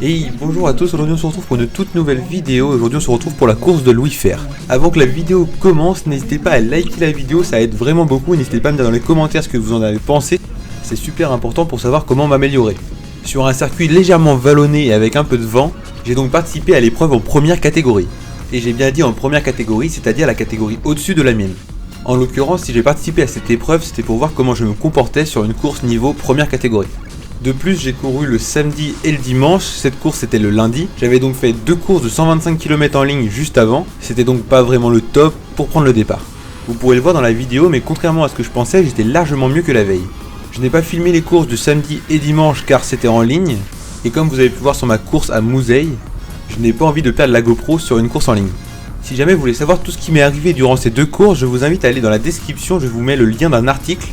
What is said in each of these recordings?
Et bonjour à tous, aujourd'hui on se retrouve pour une toute nouvelle vidéo. Aujourd'hui on se retrouve pour la course de Louis Fer. Avant que la vidéo commence, n'hésitez pas à liker la vidéo, ça aide vraiment beaucoup. N'hésitez pas à me dire dans les commentaires ce que vous en avez pensé, c'est super important pour savoir comment m'améliorer. Sur un circuit légèrement vallonné et avec un peu de vent, j'ai donc participé à l'épreuve en première catégorie. Et j'ai bien dit en première catégorie, c'est-à-dire la catégorie au-dessus de la mienne. En l'occurrence, si j'ai participé à cette épreuve, c'était pour voir comment je me comportais sur une course niveau première catégorie. De plus, j'ai couru le samedi et le dimanche, cette course c'était le lundi. J'avais donc fait 2 courses de 125 km en ligne juste avant, c'était donc pas vraiment le top pour prendre le départ. Vous pourrez le voir dans la vidéo, mais contrairement à ce que je pensais, j'étais largement mieux que la veille. Je n'ai pas filmé les courses de samedi et dimanche car c'était en ligne, et comme vous avez pu voir sur ma course à Mouzeil, je n'ai pas envie de perdre la GoPro sur une course en ligne. Si jamais vous voulez savoir tout ce qui m'est arrivé durant ces 2 courses, je vous invite à aller dans la description, je vous mets le lien d'un article.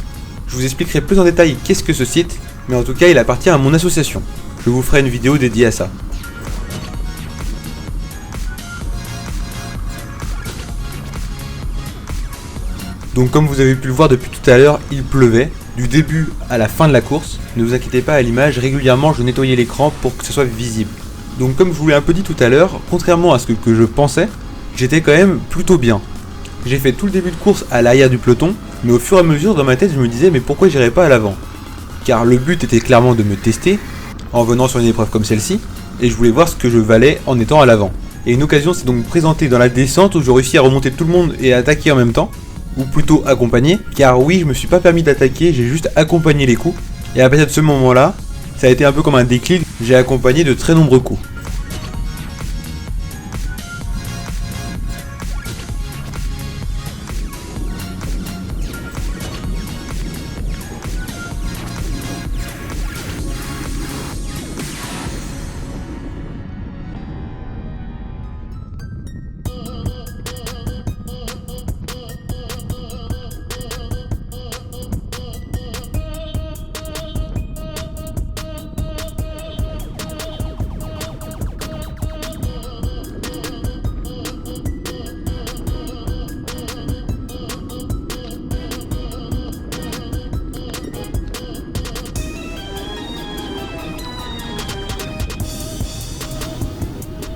Je vous expliquerai plus en détail qu'est-ce que ce site, mais en tout cas il appartient à mon association. Je vous ferai une vidéo dédiée à ça. Donc comme vous avez pu le voir depuis tout à l'heure, il pleuvait, du début à la fin de la course. Ne vous inquiétez pas à l'image, régulièrement je nettoyais l'écran pour que ce soit visible. Donc comme je vous l'ai un peu dit tout à l'heure, contrairement à ce que je pensais, j'étais quand même plutôt bien. J'ai fait tout le début de course à l'arrière du peloton, mais au fur et à mesure dans ma tête je me disais mais pourquoi j'irais pas à l'avant? Car le but était clairement de me tester, en venant sur une épreuve comme celle-ci, et je voulais voir ce que je valais en étant à l'avant. Et une occasion s'est donc présentée dans la descente où j'ai réussi à remonter tout le monde et à attaquer en même temps, ou plutôt accompagner, car oui je me suis pas permis d'attaquer, j'ai juste accompagné les coups, et à partir de ce moment-là, ça a été un peu comme un déclic, j'ai accompagné de très nombreux coups.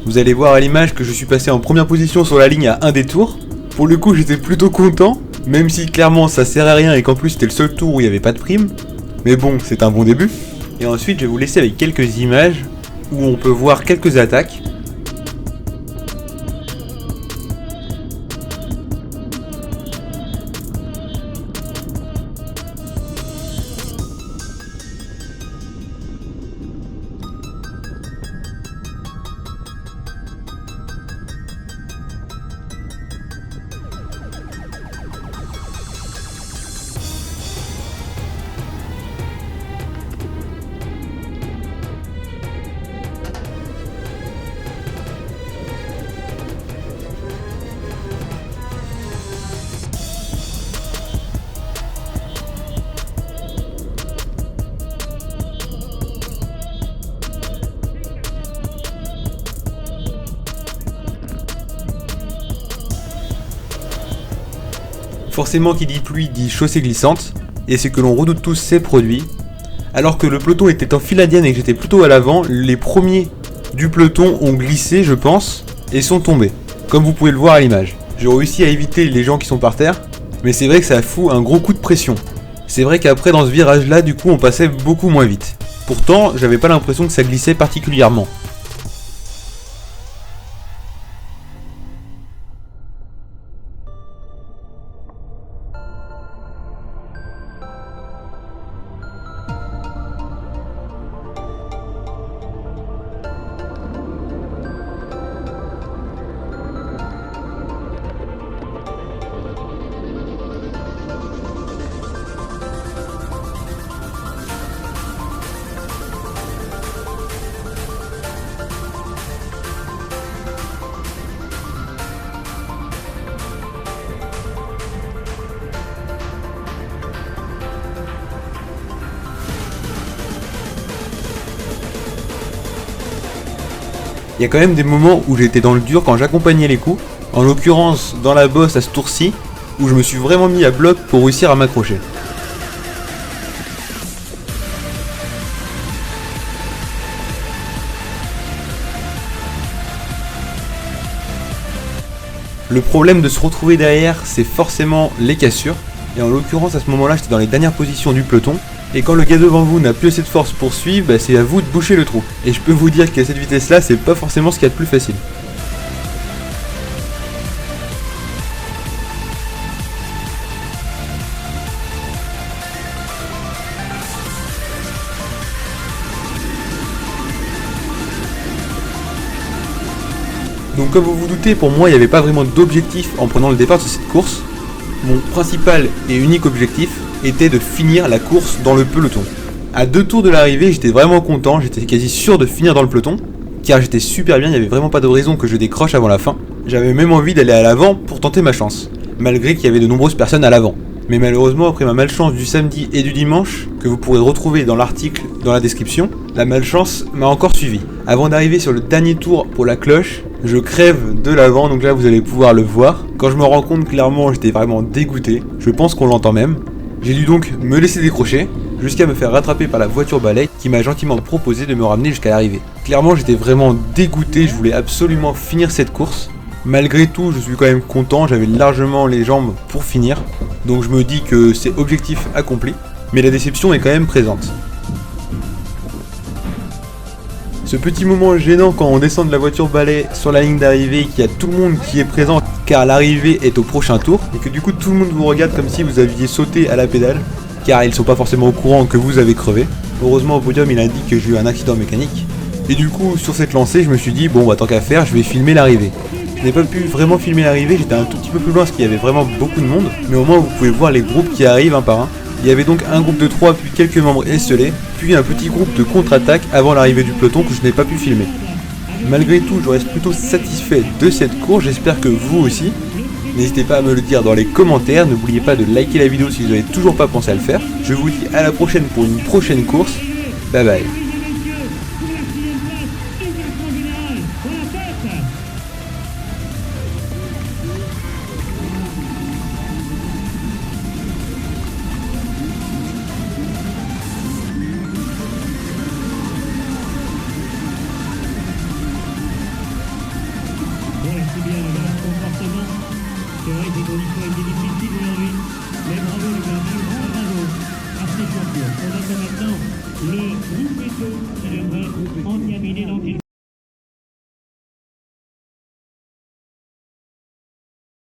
Vous allez voir à l'image que je suis passé en première position sur la ligne à un détour. Pour le coup j'étais plutôt content, même si clairement ça sert à rien et qu'en plus c'était le seul tour où il n'y avait pas de prime. Mais bon, c'est un bon début. Et ensuite je vais vous laisser avec quelques images où on peut voir quelques attaques. Forcément qui dit pluie dit chaussée glissante, et ce que l'on redoute tous ces produits. Alors que le peloton était en file indienne et que j'étais plutôt à l'avant, les premiers du peloton ont glissé je pense, et sont tombés, comme vous pouvez le voir à l'image. J'ai réussi à éviter les gens qui sont par terre, mais c'est vrai que ça fout un gros coup de pression. C'est vrai qu'après dans ce virage là du coup on passait beaucoup moins vite. Pourtant j'avais pas l'impression que ça glissait particulièrement. Il y a quand même des moments où j'étais dans le dur quand j'accompagnais les coups, en l'occurrence dans la bosse à ce tour-ci, où je me suis vraiment mis à bloc pour réussir à m'accrocher. Le problème de se retrouver derrière, c'est forcément les cassures. Et en l'occurrence, à ce moment-là, j'étais dans les dernières positions du peloton. Et quand le gars devant vous n'a plus assez de force pour suivre, bah, c'est à vous de boucher le trou. Et je peux vous dire qu'à cette vitesse-là, c'est pas forcément ce qu'il y a de plus facile. Donc comme vous vous doutez, pour moi, il n'y avait pas vraiment d'objectif en prenant le départ de cette course. Mon principal et unique objectif était de finir la course dans le peloton. À 2 tours de l'arrivée, j'étais vraiment content, j'étais quasi sûr de finir dans le peloton, car j'étais super bien, il n'y avait vraiment pas de raison que je décroche avant la fin. J'avais même envie d'aller à l'avant pour tenter ma chance, malgré qu'il y avait de nombreuses personnes à l'avant. Mais malheureusement, après ma malchance du samedi et du dimanche, que vous pourrez retrouver dans l'article dans la description, la malchance m'a encore suivi. Avant d'arriver sur le dernier tour pour la cloche, je crève de l'avant, donc là vous allez pouvoir le voir. Quand je me rends compte, clairement, j'étais vraiment dégoûté, je pense qu'on l'entend même. J'ai dû donc me laisser décrocher, jusqu'à me faire rattraper par la voiture balai qui m'a gentiment proposé de me ramener jusqu'à l'arrivée. Clairement, j'étais vraiment dégoûté, je voulais absolument finir cette course. Malgré tout, je suis quand même content, j'avais largement les jambes pour finir, donc je me dis que c'est objectif accompli, mais la déception est quand même présente. Ce petit moment gênant quand on descend de la voiture balai sur la ligne d'arrivée, qu'il y a tout le monde qui est présent car l'arrivée est au prochain tour, et que du coup tout le monde vous regarde comme si vous aviez sauté à la pédale, car ils sont pas forcément au courant que vous avez crevé. Heureusement au podium il a dit que j'ai eu un accident mécanique, et du coup sur cette lancée je me suis dit bon bah tant qu'à faire je vais filmer l'arrivée. Je n'ai pas pu vraiment filmer l'arrivée, j'étais un tout petit peu plus loin parce qu'il y avait vraiment beaucoup de monde, mais au moins vous pouvez voir les groupes qui arrivent un par un. Il y avait donc un groupe de 3 puis quelques membres esselés, puis un petit groupe de contre-attaque avant l'arrivée du peloton que je n'ai pas pu filmer. Malgré tout, je reste plutôt satisfait de cette course, j'espère que vous aussi. N'hésitez pas à me le dire dans les commentaires, n'oubliez pas de liker la vidéo si vous n'avez toujours pas pensé à le faire. Je vous dis à la prochaine pour une prochaine course, bye bye. C'est bien le bon comportement. C'est vrai que les conditions étaient difficiles aujourd'hui. Mais bravo les garçons, bravo à ces champions. On attend maintenant le groupe Eto qui devrait en terminer dans quelques